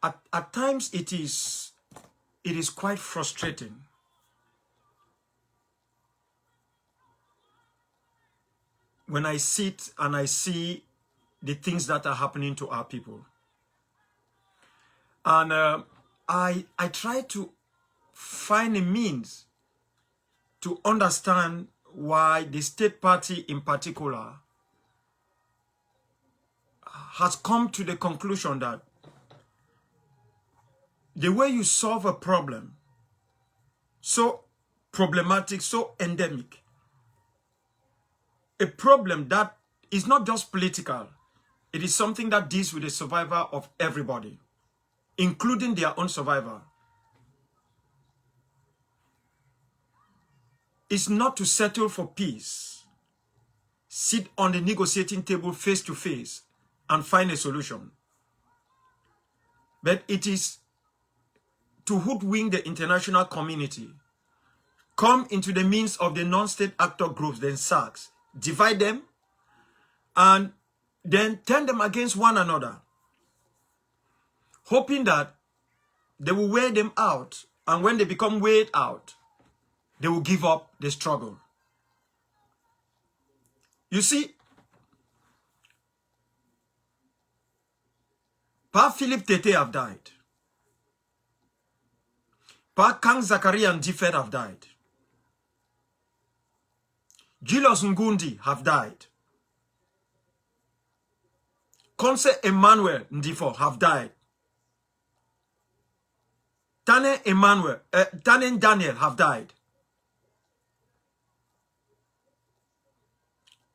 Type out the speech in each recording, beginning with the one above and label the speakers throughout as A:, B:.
A: At times it is quite frustrating. When I sit and I see the things that are happening to our people. And I try to find a means to understand why the state party in particular has come to the conclusion that the way you solve a problem, so problematic, so endemic, a problem that is not just political, it is something that deals with the survival of everybody, including their own survival. It's not to settle for peace, sit on the negotiating table face to face and find a solution. But it is to hoodwink the international community, come into the midst of the non-state actor groups, then SACs, divide them, and then turn them against one another, hoping that they will wear them out, and when they become weighed out, they will give up the struggle. You see, Pa Philip Tete have died. Pa Kang Zakaria and Diffed have died. Julius Ngundi have died. Konse Emmanuel Ndifo have died. Tanen Daniel have died.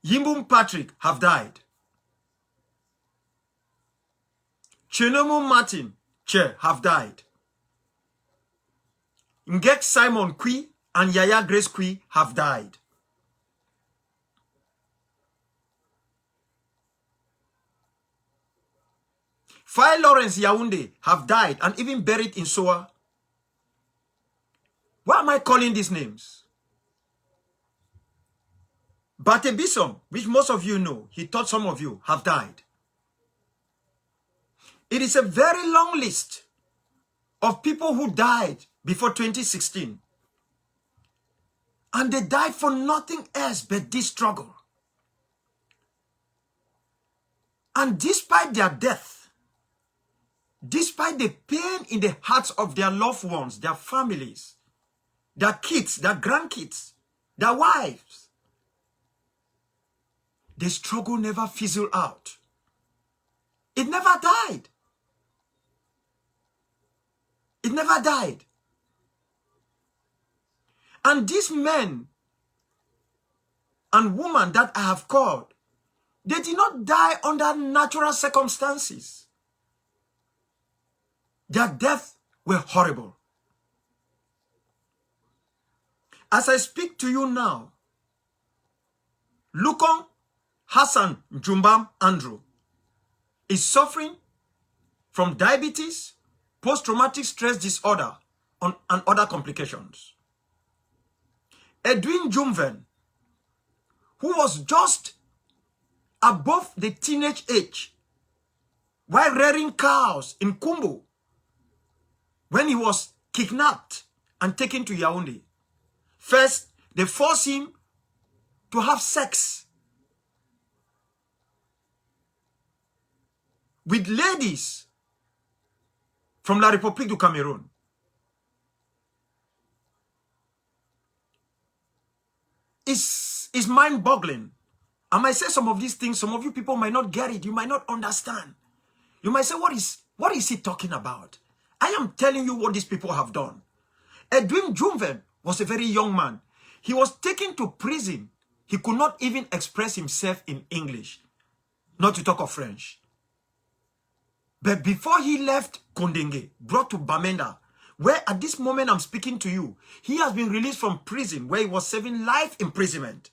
A: Yimbum Patrick have died. Chenomu Martin Che have died. Ngek Simon Kui and Yaya Grace Kui have died. Fai Lawrence Yaounde have died and even buried in Soa. Why am I calling these names? Bate Bisom, which most of you know, he taught some of you, have died. It is a very long list of people who died before 2016. And they died for nothing else but this struggle. And despite their death, despite the pain in the hearts of their loved ones, their families, their kids, their grandkids, their wives, the struggle never fizzled out. It never died. It never died. And these men and women that I have called, they did not die under natural circumstances. Their deaths were horrible. As I speak to you now, Lukong Hassan Jumbam Andrew is suffering from diabetes, post-traumatic stress disorder, and other complications. Edwin Jumven, who was just above the teenage age, while rearing cows in Kumbu, when he was kidnapped and taken to Yaoundé. First, they forced him to have sex with ladies from La République du Cameroon. It's mind-boggling. I might say some of these things, some of you people might not get it. You might not understand. You might say, what is he talking about? I am telling you what these people have done. Edwin Jumven was a very young man. He was taken to prison. He could not even express himself in English, not to talk of French. But before he left Kondenge, brought to Bamenda, where at this moment I'm speaking to you, he has been released from prison where he was serving life imprisonment,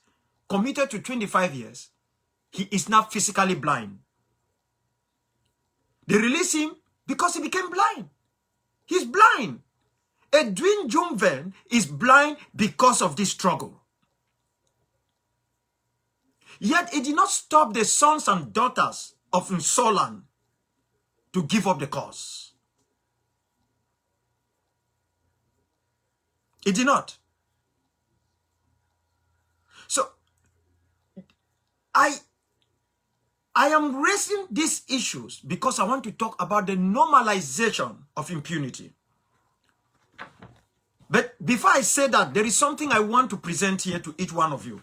A: committed to 25 years. He is now physically blind. They released him because he became blind. He's blind. Edwin Jumven is blind because of this struggle. Yet it did not stop the sons and daughters of Nsolan to give up the cause. It did not. So, I am raising these issues because I want to talk about the normalization of impunity. But before I say that, there is something I want to present here to each one of you.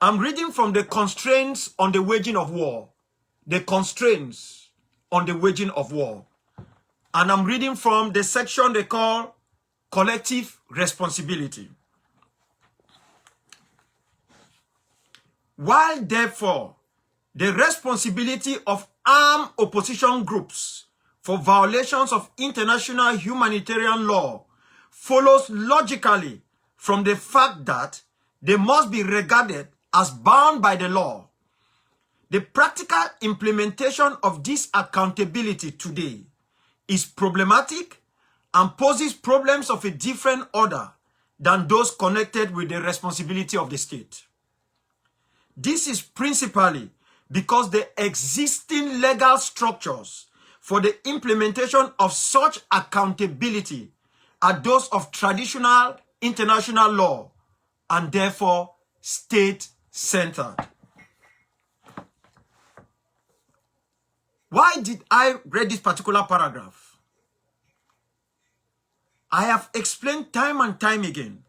A: I'm reading from the constraints on the waging of war. The constraints on the waging of war. And I'm reading from the section they call collective responsibility. While therefore, the responsibility of armed opposition groups for violations of international humanitarian law follows logically from the fact that they must be regarded as bound by the law. The practical implementation of this accountability today is problematic and poses problems of a different order than those connected with the responsibility of the state. This is principally because the existing legal structures for the implementation of such accountability are those of traditional international law and therefore state-centered. Why did I read this particular paragraph? I have explained time and time again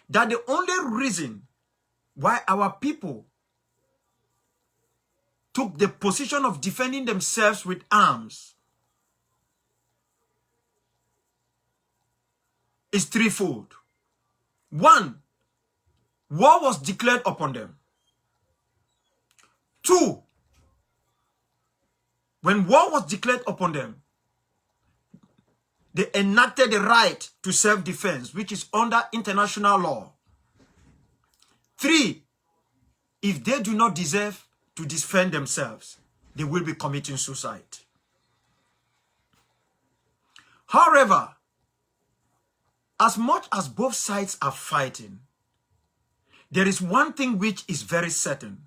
A: that the only reason why our people took the position of defending themselves with arms is threefold. One, war was declared upon them. Two, when war was declared upon them, they enacted the right to self-defense, which is under international law. Three, if they do not deserve to defend themselves, they will be committing suicide. However, as much as both sides are fighting, there is one thing which is very certain,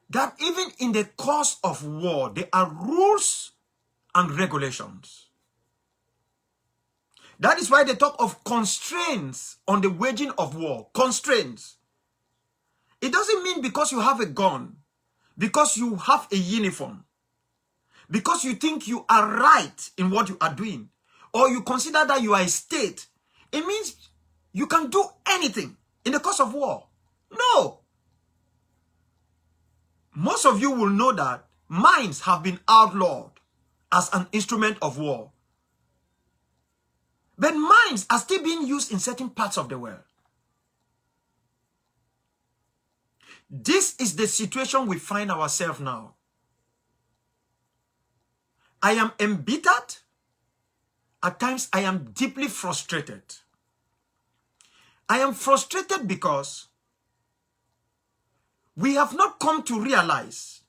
A: that even in the course of war, there are rules and regulations. That is why they talk of constraints on the waging of war. Constraints. It doesn't mean because you have a gun, because you have a uniform, because you think you are right in what you are doing, or you consider that you are a state. It means you can do anything in the course of war. No. Most of you will know that mines have been outlawed as an instrument of war. But mines are still being used in certain parts of the world. This is the situation we find ourselves now. I am embittered. At times, I am deeply frustrated. I am frustrated because we have not come to realize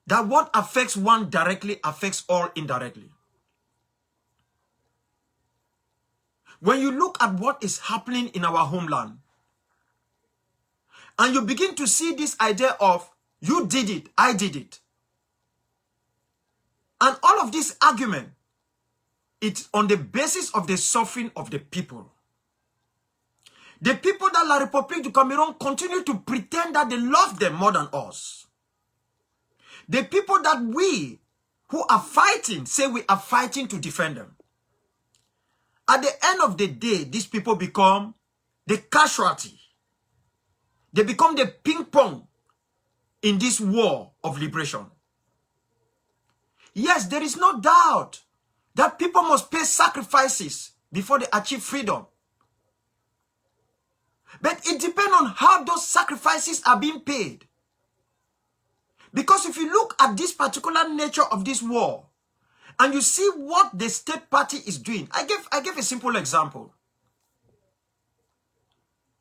A: that what affects one directly affects all indirectly. When you look at what is happening in our homeland, and you begin to see this idea of, you did it, I did it. And all of this argument, it's on the basis of the suffering of the people. The people that La République du Cameroon continue to pretend that they love them more than us. The people that we, who are fighting, say we are fighting to defend them. At the end of the day, these people become the casualty. They become the ping pong in this war of liberation. Yes, there is no doubt that people must pay sacrifices before they achieve freedom. But it depends on how those sacrifices are being paid. Because if you look at this particular nature of this war, and you see what the state party is doing, I gave a simple example.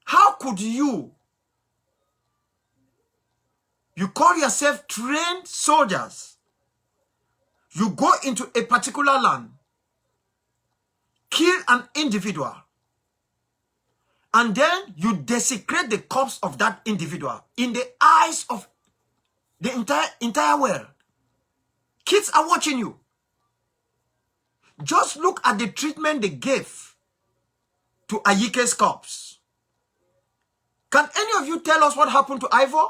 A: How could you call yourself trained soldiers, you go into a particular land, kill an individual, and then you desecrate the corpse of that individual in the eyes of the entire world. Kids are watching you. Just look at the treatment they gave to Ayike's corpse. Can any of you tell us what happened to Ivor?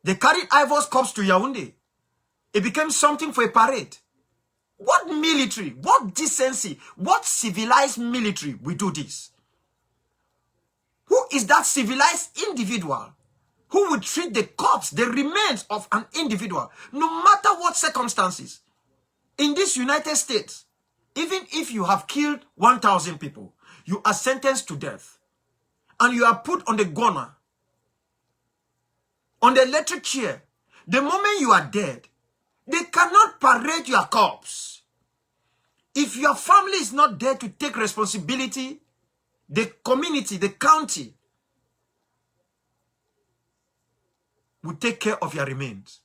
A: They carried Ivor's corpse to Yaoundé. It became something for a parade. What military, what decency, what civilized military will do this? Who is that civilized individual who would treat the corpse, the remains of an individual, no matter what circumstances? In this United States, even if you have killed 1,000 people, you are sentenced to death. And you are put on the gunner, on the electric chair. The moment you are dead, they cannot parade your corpse. If your family is not there to take responsibility, the community, the county, will take care of your remains.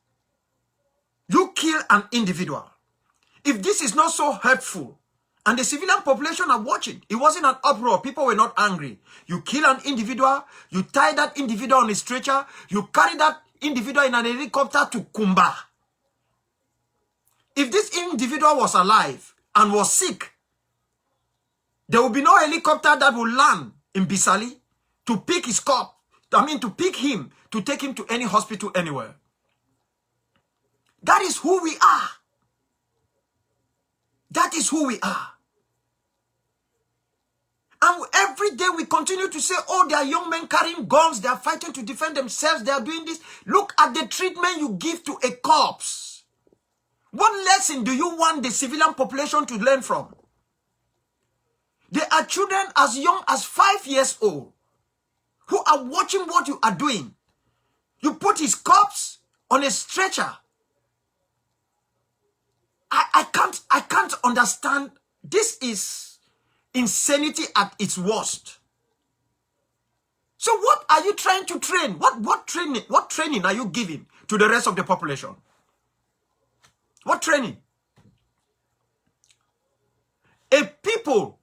A: You kill an individual. If this is not so hurtful, and the civilian population are watching, it wasn't an uproar, people were not angry. You kill an individual, you tie that individual on a stretcher, you carry that individual in an helicopter to Kumba. If this individual was alive and was sick, there will be no helicopter that will land in Bisali to pick his corpse, to pick him, to take him to any hospital anywhere. That is who we are. That is who we are. And every day we continue to say, oh, they are young men carrying guns, they are fighting to defend themselves, they are doing this. Look at the treatment you give to a corpse. What lesson do you want the civilian population to learn from? There are children as young as 5 years old who are watching what you are doing. You put his corpse on a stretcher. I can't understand. This is insanity at its worst. So what are you trying to train? What training are you giving to the rest of the population? What training? A people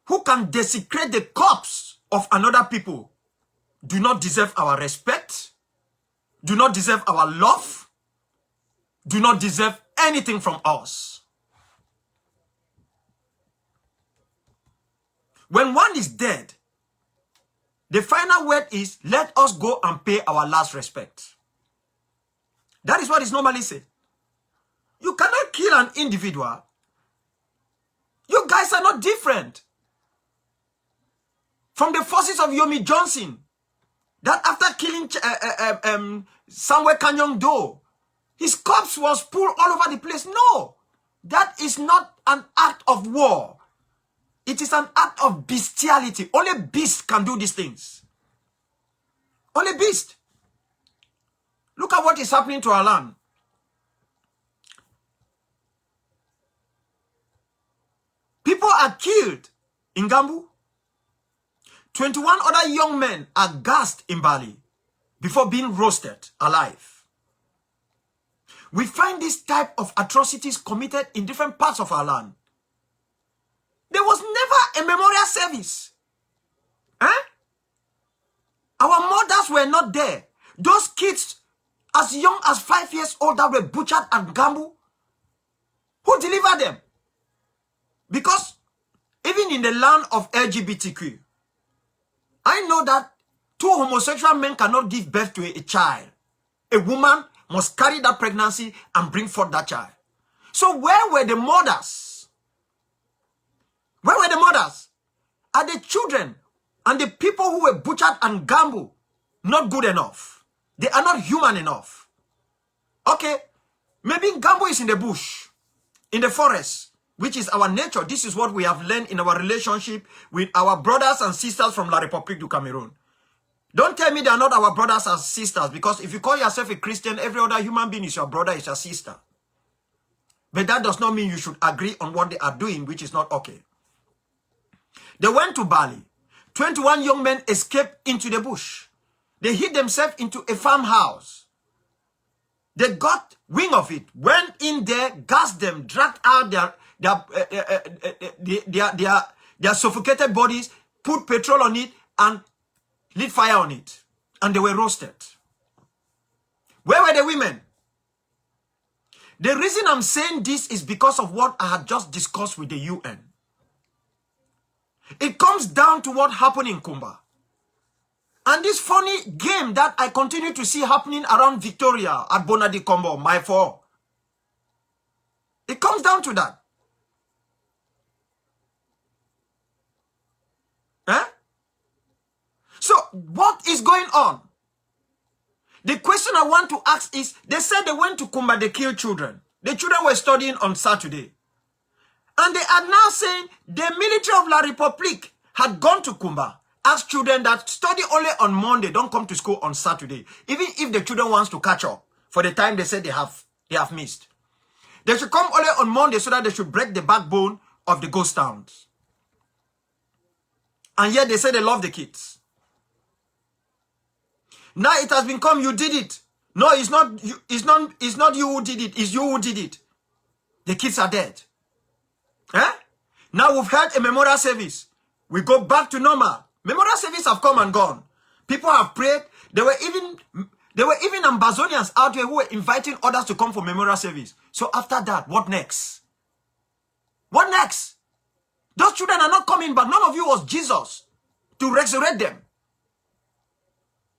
A: who can desecrate the corpse of another people do not deserve our respect, do not deserve our love, do not deserve anything from us. When one is dead, the final word is, let us go and pay our last respect. That is what is normally said. You cannot kill an individual. You guys are not different from the forces of Yomi Johnson, that after killing Samuel Kanyong Do, his corpse was pulled all over the place. No, that is not an act of war. It is an act of bestiality. Only beasts can do these things. Only beasts. Look at what is happening to our land. People are killed in Gambu. 21 other young men are gassed in Bali before being roasted alive. We find this type of atrocities committed in different parts of our land. There was never a memorial service. Our mothers were not there. Those kids as young as 5 years old that were butchered at Gambu, who delivered them? Because even in the land of LGBTQ, I know that 2 homosexual men cannot give birth to a child. A woman must carry that pregnancy and bring forth that child. So where were the mothers? Where were the mothers? Are the children and the people who were butchered and Gambu not good enough? They are not human enough. Okay, maybe Gambu is in the bush, in the forest, which is our nature. This is what we have learned in our relationship with our brothers and sisters from La République du Cameroon. Don't tell me they are not our brothers and sisters, because if you call yourself a Christian, every other human being is your brother, is your sister. But that does not mean you should agree on what they are doing, which is not okay. They went to Bali. 21 young men escaped into the bush. They hid themselves into a farmhouse. They got wind of it, went in there, gassed them, dragged out their suffocated bodies, put petrol on it, and lit fire on it. And they were roasted. Where were the women? The reason I'm saying this is because of what I had just discussed with the UN. It comes down to what happened in Kumba. And this funny game that I continue to see happening around Victoria at Bonadi Combo, my four. It comes down to that. Eh? So, what is going on? The question I want to ask is, they said they went to Kumba, they killed children. The children were studying on Saturday. And they are now saying the military of La République had gone to Kumba, asked children that study only on Monday, don't come to school on Saturday. Even if the children wants to catch up for the time they said they have missed. They should come only on Monday so that they should break the backbone of the ghost towns. And yet they say they love the kids. Now it has become you did it. No, it's not you, it's not you who did it, it's you who did it. The kids are dead. Eh? Now we've had a memorial service. We go back to normal. Memorial service have come and gone. People have prayed. There were even Ambazonians out there who were inviting others to come for memorial service. So after that, what next? What next? Those children are not coming back. None of you was Jesus to resurrect them,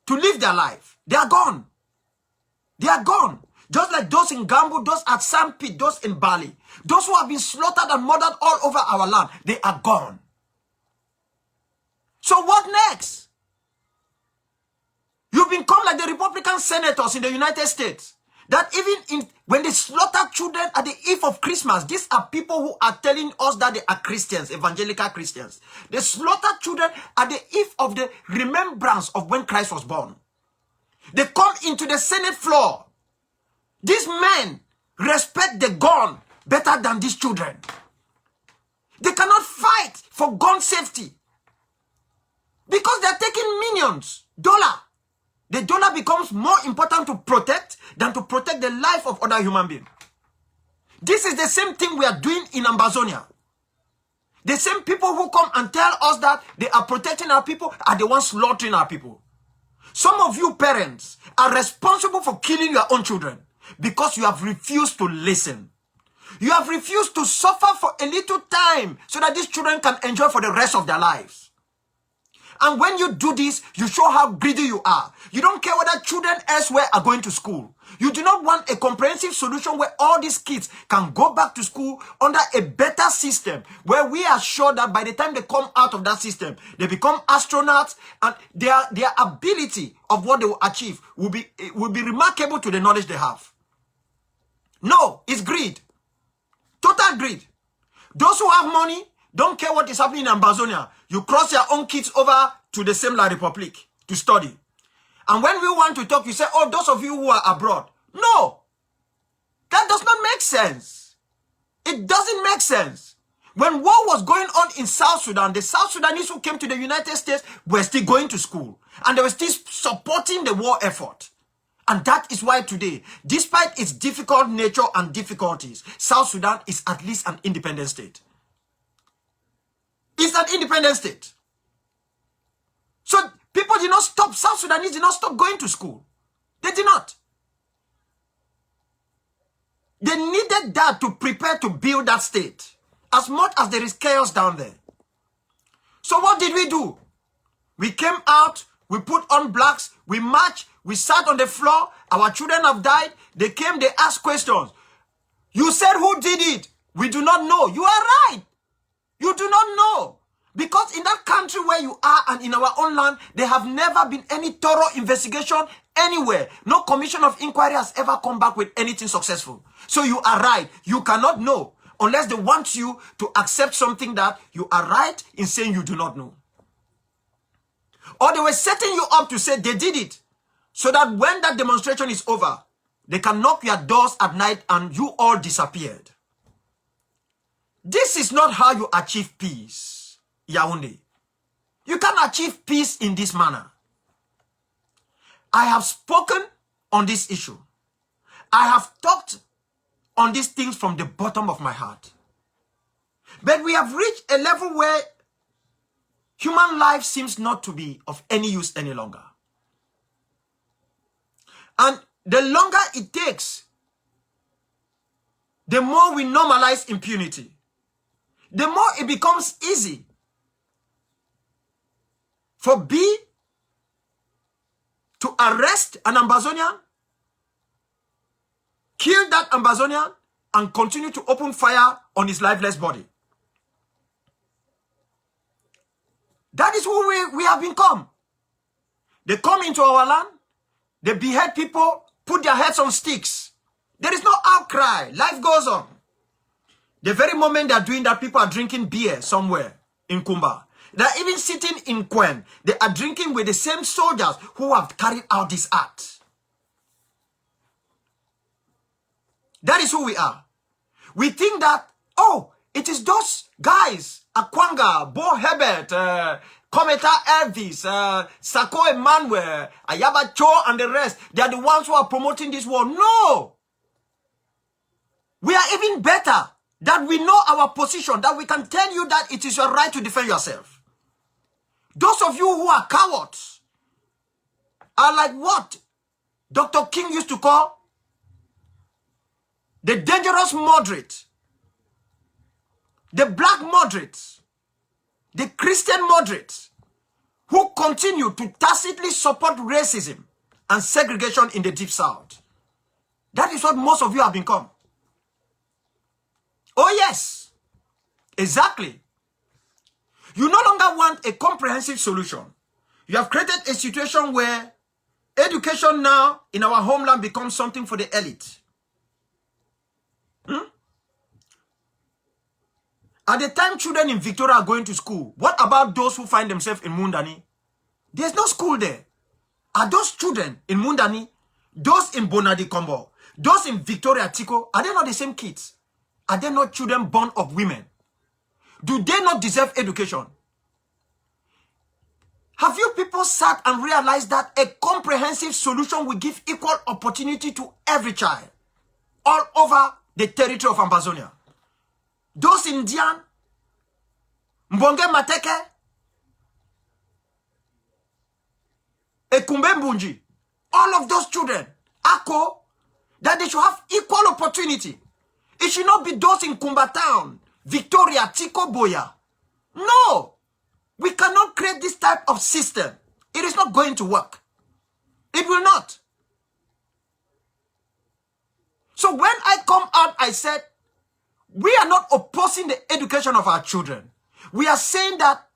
A: to live their life. They are gone. They are gone. Just like those in Gambo, those at Sandpit, those in Bali. Those who have been slaughtered and murdered all over our land. They are gone. So what next? You become like the Republican senators in the United States. That even when they slaughter children at the eve of Christmas, these are people who are telling us that they are Christians, evangelical Christians. They slaughter children at the eve of the remembrance of when Christ was born. They come into the Senate floor. These men respect the gun better than these children. They cannot fight for gun safety because they are taking millions, dollar. The dollar becomes more important to protect than to protect the life of other human beings. This is the same thing we are doing in Ambazonia. The same people who come and tell us that they are protecting our people are the ones slaughtering our people. Some of you parents are responsible for killing your own children because you have refused to listen. You have refused to suffer for a little time so that these children can enjoy for the rest of their lives. And when you do this, you show how greedy you are. You don't care whether children elsewhere are going to school. You do not want a comprehensive solution where all these kids can go back to school under a better system, where we are sure that by the time they come out of that system, they become astronauts and their ability of what they will achieve will be remarkable to the knowledge they have. No, it's greed. Total greed. Those who have money don't care what is happening in Ambazonia. You cross your own kids over to the same La République to study. And when we want to talk, you say, oh, those of you who are abroad. No. That does not make sense. It doesn't make sense. When war was going on in South Sudan, the South Sudanese who came to the United States were still going to school. And they were still supporting the war effort. And that is why today, despite its difficult nature and difficulties, South Sudan is at least an independent state. It's an independent state. So people did not stop, South Sudanese did not stop going to school. They did not. They needed that to prepare to build that state. As much as there is chaos down there. So what did we do? We came out, we put on blacks, we marched, we sat on the floor, our children have died, they came, they asked questions. You said who did it? We do not know. You are right. You do not know. Because in that country where you are and in our own land, there have never been any thorough investigation anywhere. No commission of inquiry has ever come back with anything successful. So you are right. You cannot know unless they want you to accept something that you are right in saying you do not know. Or they were setting you up to say they did it. So that when that demonstration is over, they can knock your doors at night and you all disappeared. This is not how you achieve peace, Yaoundé. You can't achieve peace in this manner. I have spoken on this issue. I have talked on these things from the bottom of my heart. But we have reached a level where human life seems not to be of any use any longer. And the longer it takes the more we normalize impunity, the more it becomes easy for B to arrest an Ambazonian, kill that Ambazonian, and continue to open fire on his lifeless body. That is who we have become. They come into our land, they behead people, put their heads on sticks. There is no outcry. Life goes on. The very moment they are doing that, people are drinking beer somewhere in Kumba. They are even sitting in Kwen. They are drinking with the same soldiers who have carried out this act. That is who we are. We think that, oh, it is those guys, Akwanga, Bo Herbert, Kometa Elvis, Sako Emmanuel, Ayaba Cho, and the rest. They are the ones who are promoting this war. No! We are even better, that we know our position, that we can tell you that it is your right to defend yourself. Those of you who are cowards are like what Dr. King used to call the dangerous moderate, the black moderates, the Christian moderates, who continue to tacitly support racism and segregation in the Deep South. That is what most of you have become. Oh yes, exactly. You no longer want a comprehensive solution. You have created a situation where education now in our homeland becomes something for the elite. At the time children in Victoria are going to school, what about those who find themselves in Mundani? There's no school there. Are those children in Mundani, those in Bonadi Combo, those in Victoria Tico, are they not the same kids? Are they not children born of women? Do they not deserve education? Have you people sat and realized that a comprehensive solution will give equal opportunity to every child all over the territory of Ambazonia? Those Indian, Mbonge Mateke, Ekumbe Mbunji, all of those children, Ako, that they should have equal opportunity. It should not be those in Kumba Town, Victoria, Tiko, Boya. No, we cannot create this type of system. It is not going to work. It will not. So when I come out, I said, we are not opposing the education of our children. We are saying that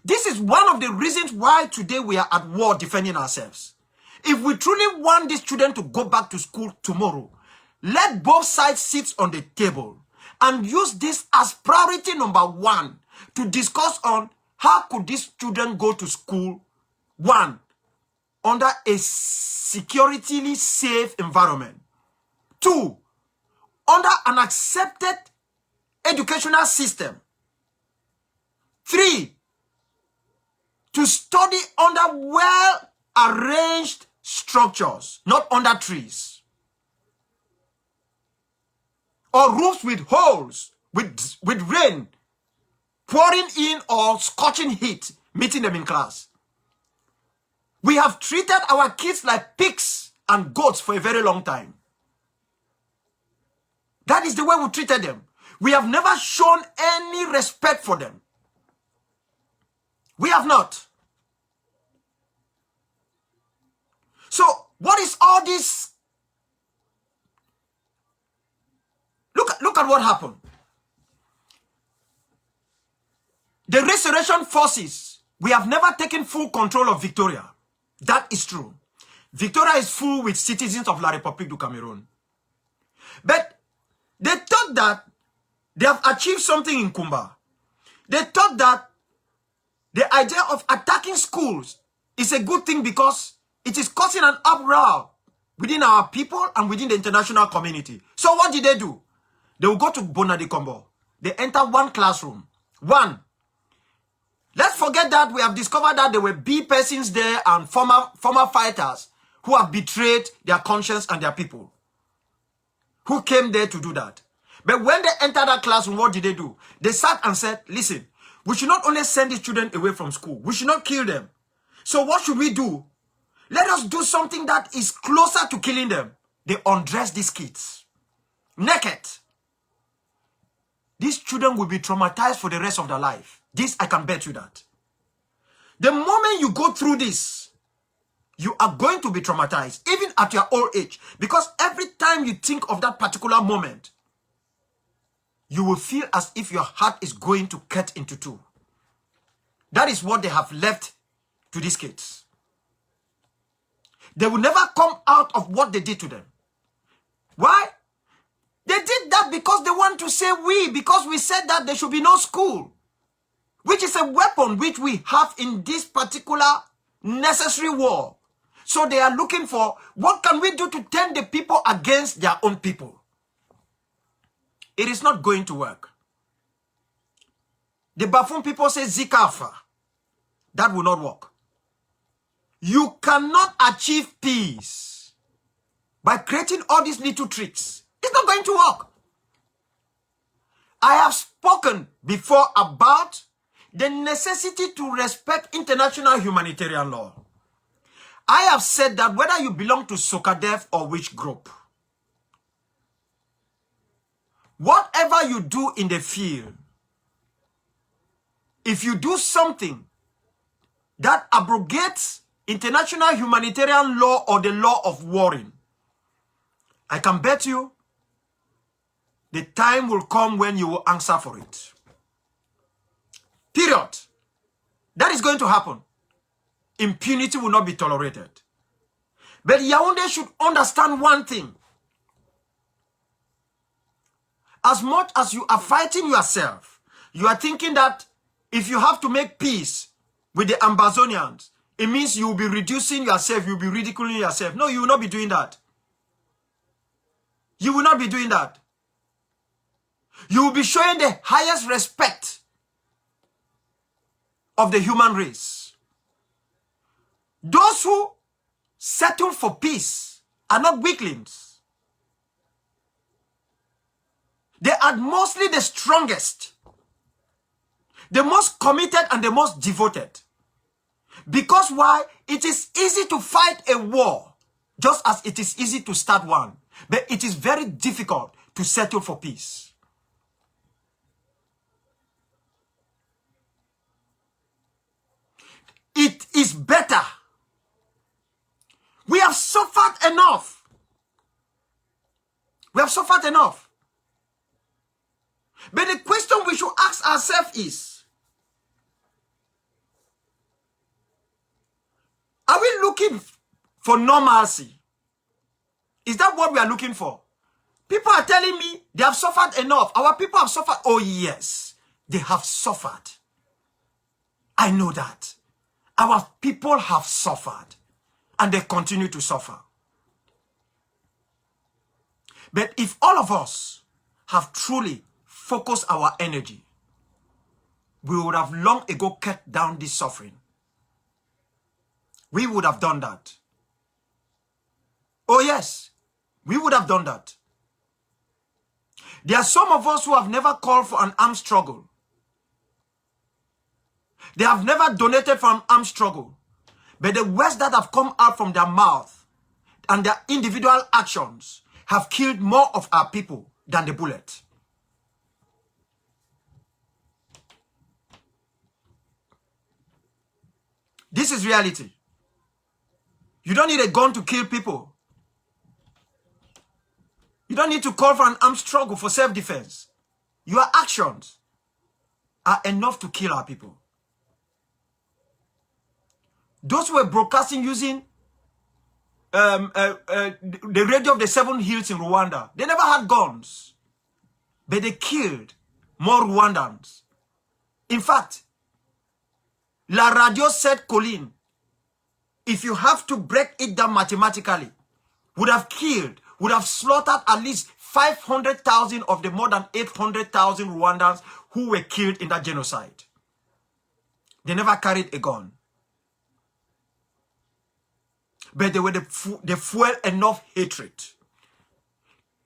A: this is one of the reasons why today we are at war defending ourselves. If we truly want these children to go back to school tomorrow, let both sides sit on the table and use this as priority number one to discuss on how could these children go to school, one, under a securely safe environment. Two, under an accepted educational system. Three, to study under well-arranged structures, not under trees. Or roofs with holes, with rain pouring in or scorching heat, meeting them in class. We have treated our kids like pigs and goats for a very long time. That is the way we treated them. We have never shown any respect for them. We have not. So, what is all this? Look at what happened. The restoration forces, we have never taken full control of Victoria. That is true. Victoria is full with citizens of La République du Cameroon. But they thought that they have achieved something in Kumba. They thought that the idea of attacking schools is a good thing because it is causing an uproar within our people and within the international community. So what did they do? They will go to Bonadi Combo. They enter one classroom. One. Let's forget that we have discovered that there were B persons there and former fighters who have betrayed their conscience and their people. Who came there to do that? But when they entered that classroom, what did they do? They sat and said, listen, we should not only send these children away from school, we should not kill them. So what should we do? Let us do something that is closer to killing them. They undress these kids. Naked. these children will be traumatized for the rest of their life. This, I can bet you that. The moment you go through this, you are going to be traumatized, even at your old age. Because every time you think of that particular moment, you will feel as if your heart is going to cut into two. That is what they have left to these kids. They will never come out of what they did to them. Why? They did that because they want to say because we said that there should be no school, which is a weapon which we have in this particular necessary war. So they are looking for, what can we do to turn the people against their own people? It is not going to work. The Bafun people say Zikafa. That will not work. You cannot achieve peace by creating all these little tricks. It's not going to work. I have spoken before about the necessity to respect international humanitarian law. I have said that whether you belong to Sokadef or which group, whatever you do in the field, if you do something that abrogates international humanitarian law or the law of warring, I can bet you the time will come when you will answer for it. Period. That is going to happen. Impunity will not be tolerated. But Yaoundé should understand one thing. As much as you are fighting yourself, you are thinking that if you have to make peace with the Ambazonians, it means you will be reducing yourself, you will be ridiculing yourself. No, you will not be doing that. You will not be doing that. You will be showing the highest respect of the human race. Those who settle for peace are not weaklings. They are mostly the strongest, the most committed and the most devoted. Because why? It is easy to fight a war, just as it is easy to start one. But it is very difficult to settle for peace. It is better. We have suffered enough. We have suffered enough. But the question we should ask ourselves is, are we looking for normalcy? Is that what we are looking for? People are telling me they have suffered enough. Our people have suffered. Oh yes, they have suffered. I know that. Our people have suffered. And they continue to suffer. But if all of us have truly focused our energy, we would have long ago cut down this suffering. We would have done that. Oh yes, we would have done that. There are some of us who have never called for an armed struggle. They have never donated for an armed struggle. But the words that have come out from their mouth and their individual actions have killed more of our people than the bullet. This is reality. You don't need a gun to kill people. You don't need to call for an armed struggle for self-defense. Your actions are enough to kill our people. Those who were broadcasting using the radio of the 7 Hills in Rwanda, they never had guns. But they killed more Rwandans. In fact, La Radio said, Colin, if you have to break it down mathematically, would have slaughtered at least 500,000 of the more than 800,000 Rwandans who were killed in that genocide. They never carried a gun. But they were they fuel enough hatred.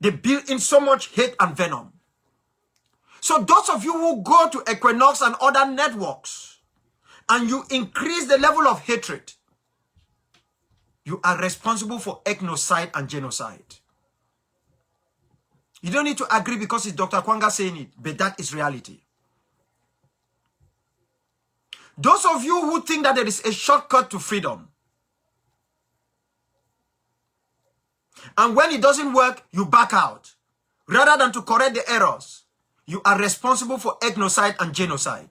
A: They built in so much hate and venom. So those of you who go to Equinox and other networks and you increase the level of hatred, you are responsible for ethnocide and genocide. You don't need to agree because it's Dr. Akwanga saying it, but that is reality. Those of you who think that there is a shortcut to freedom, and when it doesn't work, you back out, rather than to correct the errors, you are responsible for ethnocide and genocide.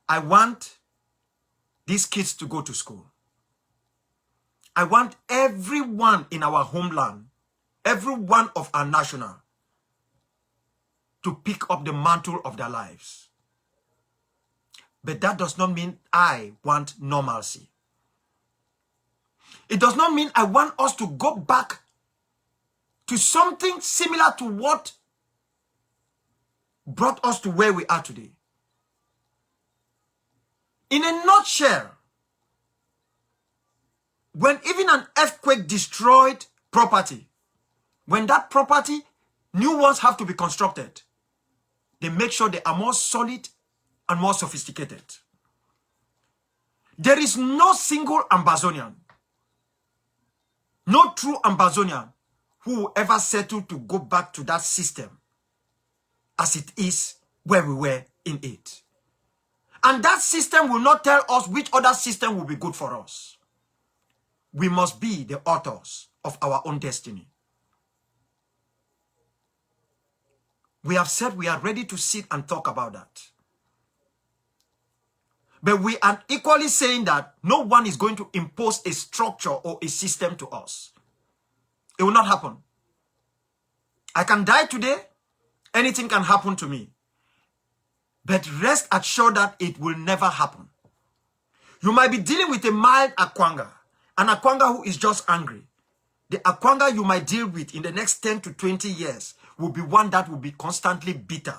A: I want these kids to go to school. I want everyone in our homeland, every one of our national, to pick up the mantle of their lives. But that does not mean I want normalcy. It does not mean I want us to go back to something similar to what brought us to where we are today. In a nutshell, when even an earthquake destroyed property, when that property, new ones have to be constructed, they make sure they are more solid and more sophisticated. There is no single Ambazonian, no true Ambazonian who will ever settle to go back to that system as it is where we were in it. And that system will not tell us which other system will be good for us. We must be the authors of our own destiny. We have said we are ready to sit and talk about that. But we are equally saying that no one is going to impose a structure or a system to us. It will not happen. I can die today. Anything can happen to me. But rest assured that it will never happen. You might be dealing with a mild Akwanga, an Akwanga who is just angry. The Akwanga you might deal with in the next 10 to 20 years will be one that will be constantly bitter.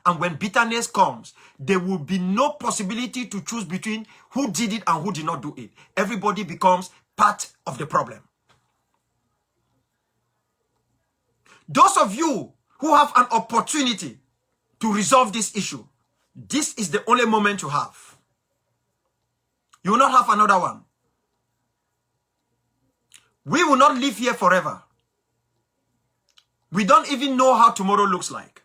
A: And when bitterness comes, there will be no possibility to choose between who did it and who did not do it. Everybody becomes part of the problem. Those of you who have an opportunity to resolve this issue, this is the only moment you have. You will not have another one. We will not live here forever. We don't even know how tomorrow looks like.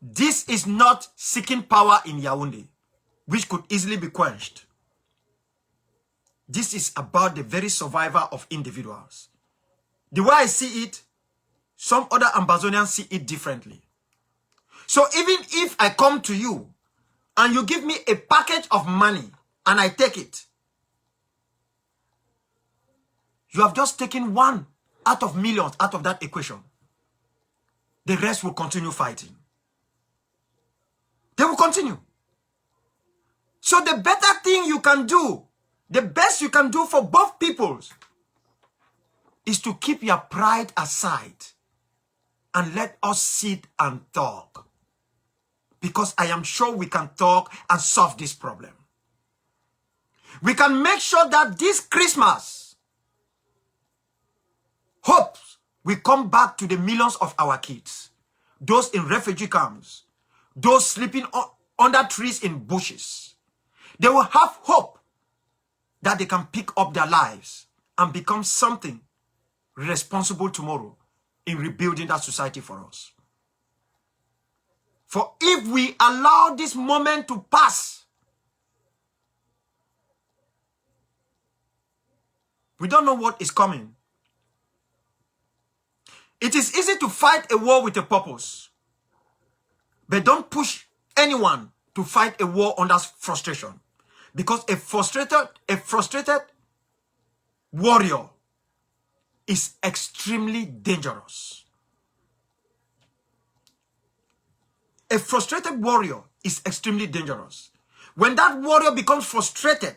A: This is not seeking power in Yaoundé, which could easily be quenched. This is about the very survival of individuals. The way I see it, some other Ambazonians see it differently. So even if I come to you and you give me a package of money and I take it, you have just taken one out of millions out of that equation. The rest will continue fighting. They will continue. So the better thing you can do, the best you can do for both peoples, is to keep your pride aside and let us sit and talk. Because I am sure we can talk and solve this problem. We can make sure that this Christmas, hope will come back to the millions of our kids. Those in refugee camps, those sleeping under trees in bushes. They will have hope that they can pick up their lives and become something responsible tomorrow in rebuilding that society for us. For if we allow this moment to pass, we don't know what is coming. It is easy to fight a war with a purpose, but don't push anyone to fight a war under frustration, because a frustrated warrior is extremely dangerous. A frustrated warrior is extremely dangerous. When that warrior becomes frustrated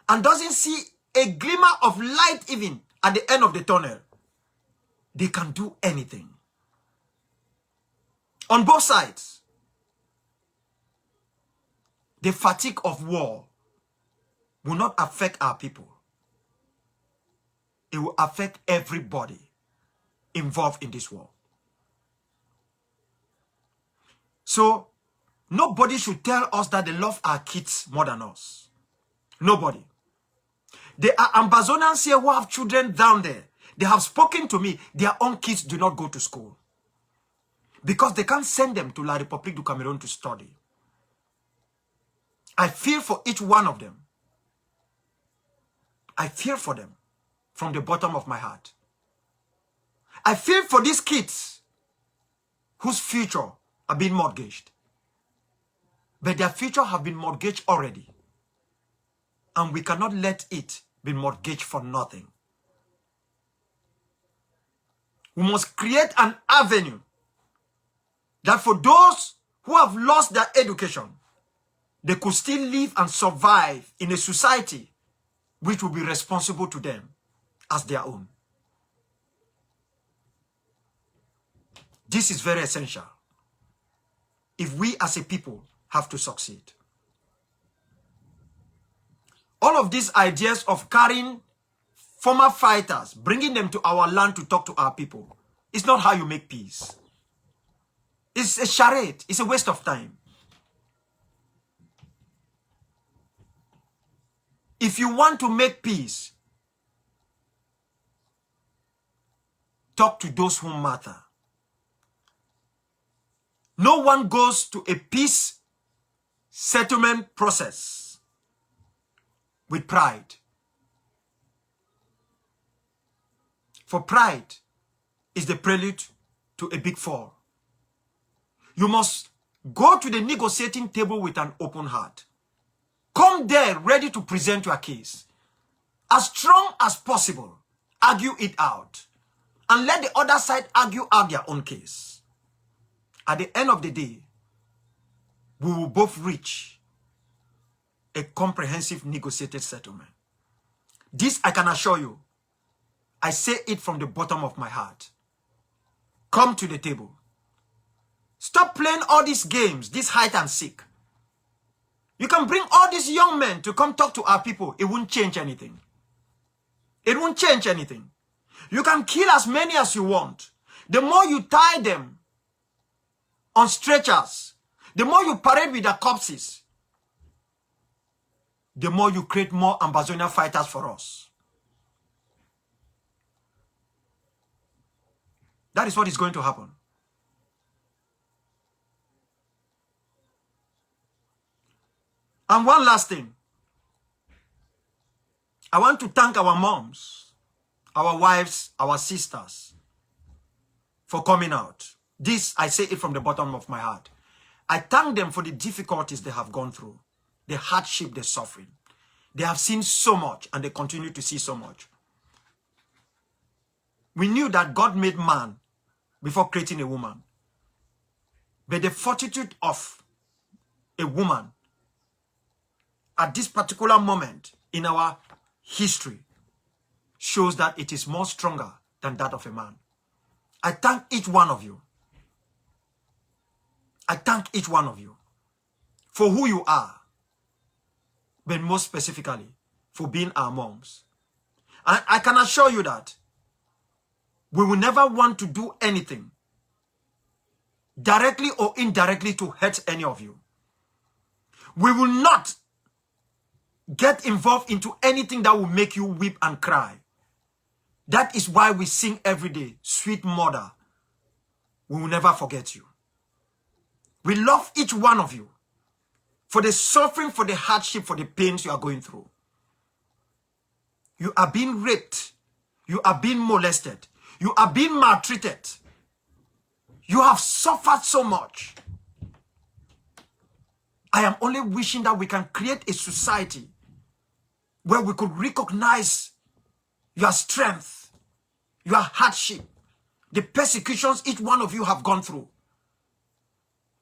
A: and doesn't see a glimmer of light even at the end of the tunnel, they can do anything. On both sides, the fatigue of war will not affect our people. It will affect everybody involved in this war. So, nobody should tell us that they love our kids more than us. Nobody. There are Ambazonians here who have children down there. They have spoken to me. Their own kids do not go to school because they can't send them to La République du Cameroon to study. I feel for each one of them. I feel for them from the bottom of my heart. I feel for these kids whose future are being mortgaged. But their future have been mortgaged already. And we cannot let it be mortgaged for nothing. We must create an avenue that for those who have lost their education, they could still live and survive in a society which will be responsible to them as their own. This is very essential if we as a people have to succeed. All of these ideas of carrying former fighters, bringing them to our land to talk to our people, is not how you make peace. It's a charade. It's a waste of time. If you want to make peace, talk to those who matter. No one goes to a peace settlement process with pride. For pride is the prelude to a big fall. You must go to the negotiating table with an open heart. Come there ready to present your case. As strong as possible, argue it out. And let the other side argue out their own case. At the end of the day, we will both reach a comprehensive negotiated settlement. This I can assure you. I say it from the bottom of my heart. Come to the table. Stop playing all these games, this hide and seek. You can bring all these young men to come talk to our people. It won't change anything. It won't change anything. You can kill as many as you want. The more you tie them on stretchers, the more you parade with their corpses, the more you create more Ambazonia fighters for us. That is what is going to happen. And one last thing. I want to thank our moms, our wives, our sisters for coming out. This, I say it from the bottom of my heart. I thank them for the difficulties they have gone through, the hardship they're suffering. They have seen so much and they continue to see so much. We knew that God made man before creating a woman. But the fortitude of a woman at this particular moment in our history shows that it is more stronger than that of a man. I thank each one of you. I thank each one of you for who you are, but most specifically for being our moms. And I can assure you that we will never want to do anything directly or indirectly to hurt any of you. We will not get involved into anything that will make you weep and cry. That is why we sing every day, sweet mother, we will never forget you. We love each one of you for the suffering, for the hardship, for the pains you are going through. You are being raped. You are being molested. You are being maltreated. You have suffered so much. I am only wishing that we can create a society where we could recognize your strength, your hardship, the persecutions each one of you have gone through.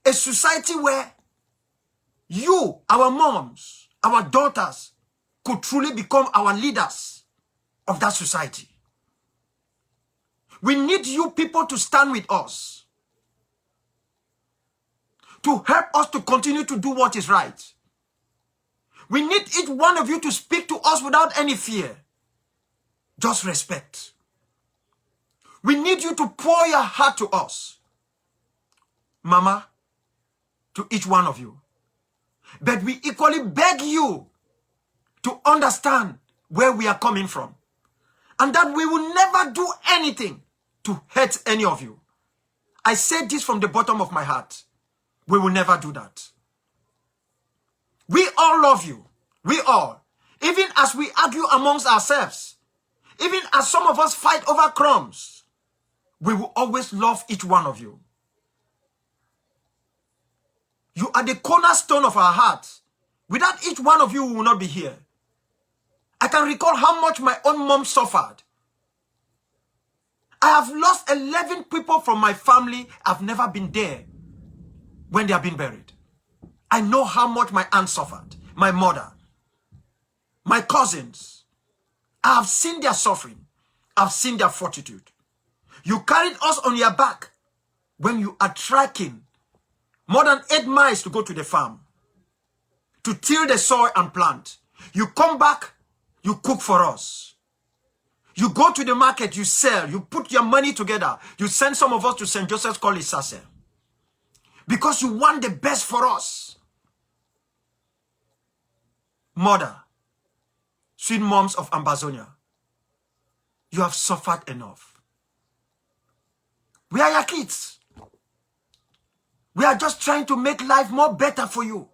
A: A society where you, our moms, our daughters, could truly become our leaders of that society. We need you people to stand with us, to help us to continue to do what is right. We need each one of you to speak to us without any fear. Just respect. We need you to pour your heart to us. Mama, to each one of you. But we equally beg you to understand where we are coming from. And that we will never do anything to hurt any of you. I say this from the bottom of my heart. We will never do that. We all love you. We all. Even as we argue amongst ourselves. Even as some of us fight over crumbs. We will always love each one of you. You are the cornerstone of our hearts. Without each one of you, we will not be here. I can recall how much my own mom suffered. I have lost 11 people from my family. I've never been there when they have been buried. I know how much my aunt suffered, my mother, my cousins. I have seen their suffering. I've seen their fortitude. You carried us on your back when you are trekking more than 8 miles to go to the farm, to till the soil and plant. You come back, you cook for us. You go to the market, you sell, you put your money together. You send some of us to St. Joseph's College, Sase. Because you want the best for us. Mother, sweet moms of AMBAZONIA, you have suffered enough. We are your kids. We are just trying to make life more better for you.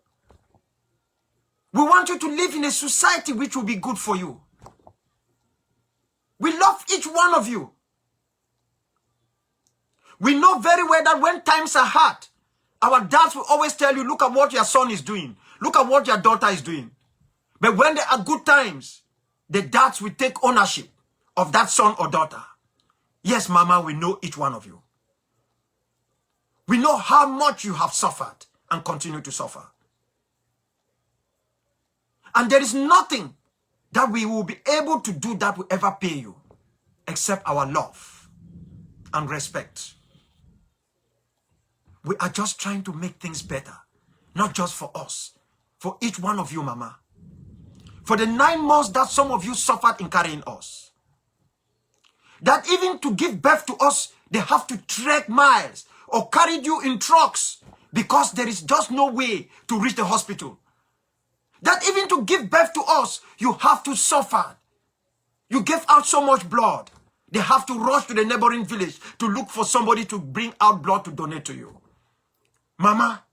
A: We want you to live in a society which will be good for you. We love each one of you. We know very well that when times are hard, our dads will always tell you, look at what your son is doing. Look at what your daughter is doing. But when there are good times, the dads will take ownership of that son or daughter. Yes, Mama, we know each one of you. We know how much you have suffered and continue to suffer. And there is nothing that we will be able to do that will ever pay you except our love and respect. We are just trying to make things better, not just for us, for each one of you, Mama. For the 9 months that some of you suffered in carrying us. That even to give birth to us, they have to trek miles or carry you in trucks because there is just no way to reach the hospital. That even to give birth to us, you have to suffer. You gave out so much blood. They have to rush to the neighboring village to look for somebody to bring out blood to donate to you. Mama,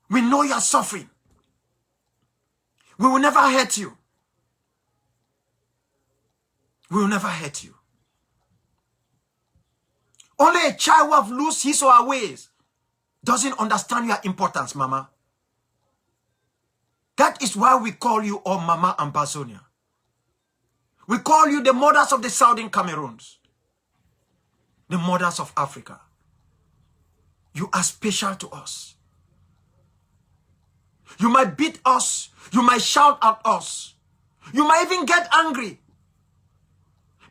A: we know you are suffering. We will never hurt you. We will never hurt you. Only a child who have lost his or her ways doesn't understand your importance, Mama. That is why we call you all Mama AMBAZONIA. We call you the mothers of the Southern Cameroons. The mothers of Africa. You are special to us. You might beat us. You might shout at us. You might even get angry.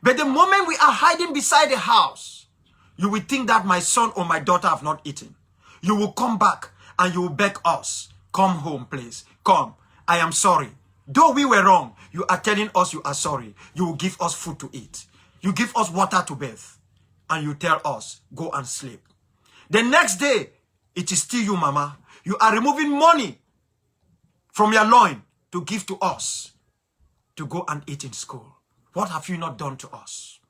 A: But the moment we are hiding beside the house, you will think that my son or my daughter have not eaten. You will come back and you will beg us. Come home, please. Come. I am sorry. Though we were wrong, you are telling us you are sorry. You will give us food to eat. You give us water to bathe. And you tell us, go and sleep. The next day, it is still you, Mama. You are removing money from your loin to give to us to go and eat in school. What have you not done to us?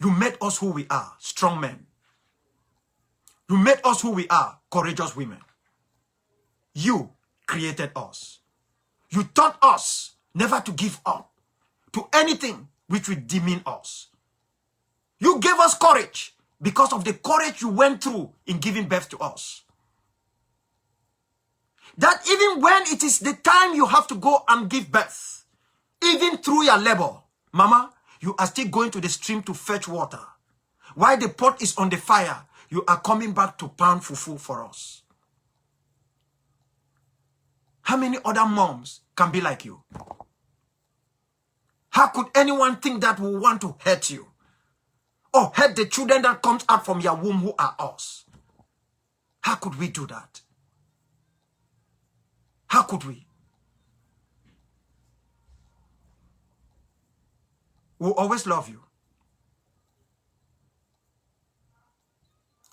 A: You made us who we are, strong men. You made us who we are, courageous women. You created us. You taught us never to give up to anything which will demean us. You gave us courage because of the courage you went through in giving birth to us. That even when it is the time you have to go and give birth, even through your labor, Mama, you are still going to the stream to fetch water. While the pot is on the fire, you are coming back to pound fufu for us. How many other moms can be like you? How could anyone think that we want to hurt you? Or hurt the children that comes out from your womb who are us? How could we do that? How could we? We'll always love you.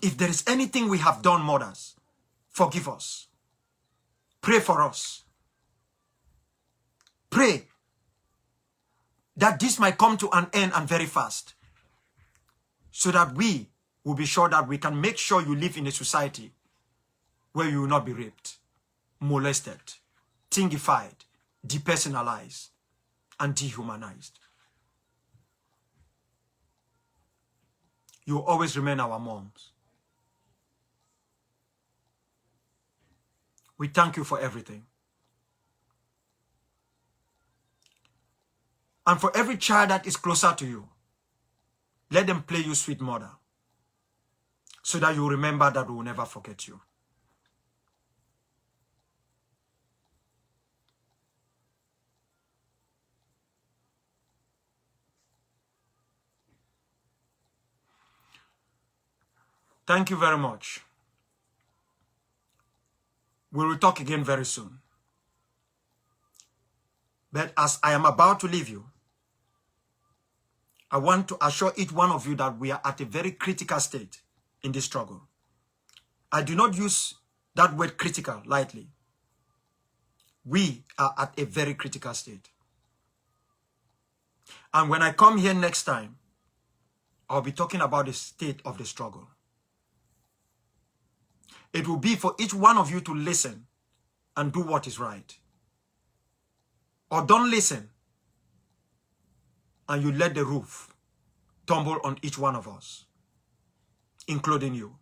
A: If there is anything we have done, mothers, forgive us. Pray for us. Pray that this might come to an end and very fast, so that we will be sure that we can make sure you live in a society where you will not be raped, molested, thingified, depersonalized, and dehumanized. You will always remain our moms. We thank you for everything. And for every child that is closer to you, let them play you sweet mother, so that you remember that we will never forget you. Thank you very much. We will talk again very soon. But as I am about to leave you, I want to assure each one of you that we are at a very critical state in this struggle. I do not use that word critical lightly. We are at a very critical state. And when I come here next time, I'll be talking about the state of the struggle. It will be for each one of you to listen and do what is right. Or don't listen and you let the roof tumble on each one of us, including you.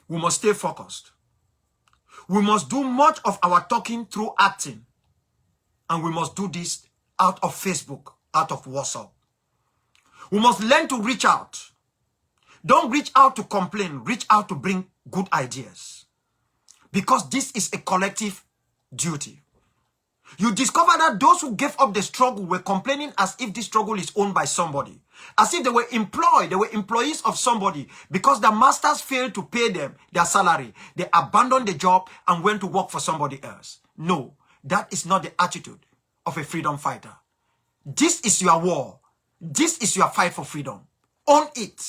A: We must stay focused. We must do much of our talking through acting. And we must do this out of Facebook, out of WhatsApp. We must learn to reach out. Don't reach out to complain. Reach out to bring good ideas. Because this is a collective duty. You discover that those who gave up the struggle were complaining as if this struggle is owned by somebody. As if they were employed, they were employees of somebody. Because the masters failed to pay them their salary. They abandoned the job and went to work for somebody else. No, that is not the attitude of a freedom fighter. This is your war. This is your fight for freedom. Own it.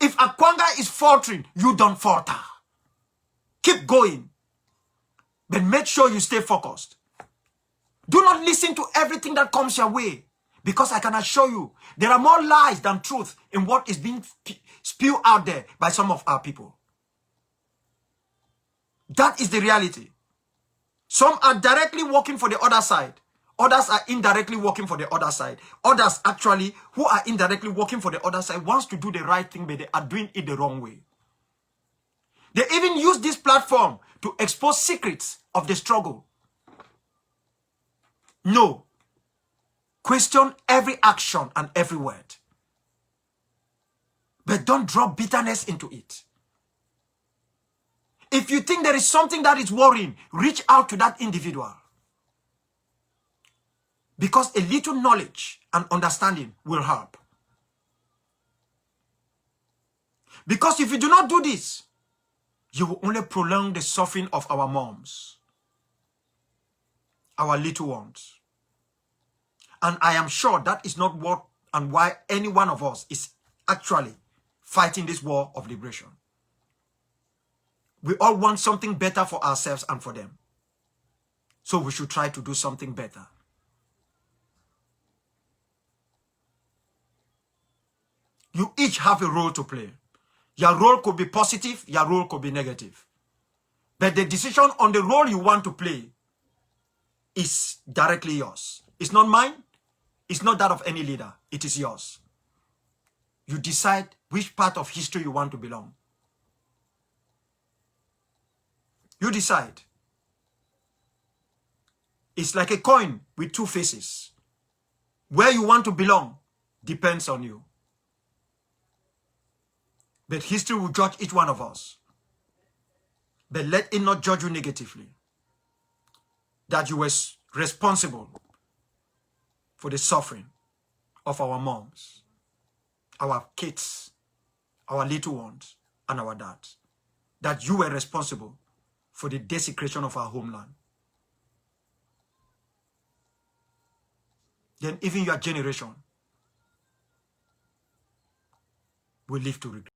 A: If Akwanga is faltering, you don't falter. Keep going. But make sure you stay focused. Do not listen to everything that comes your way. Because I can assure you, there are more lies than truth in what is being spewed out there by some of our people. That is the reality. Some are directly working for the other side. Others are indirectly working for the other side. Others actually, who are indirectly working for the other side, wants to do the right thing, but they are doing it the wrong way. They even use this platform to expose secrets of the struggle. No. Question every action and every word. But don't drop bitterness into it. If you think there is something that is worrying, reach out to that individual. Because a little knowledge and understanding will help. Because if you do not do this, you will only prolong the suffering of our moms, our little ones. And I am sure that is not what and why any one of us is actually fighting this war of liberation. We all want something better for ourselves and for them. So we should try to do something better. You each have a role to play. Your role could be positive, your role could be negative. But the decision on the role you want to play is directly yours. It's not mine. It's not that of any leader. It is yours. You decide which part of history you want to belong. You decide. It's like a coin with two faces. Where you want to belong depends on you. But history will judge each one of us. But let it not judge you negatively. That you were responsible for the suffering of our moms, our kids, our little ones, and our dads. That you were responsible for the desecration of our homeland. Then even your generation will live to regret.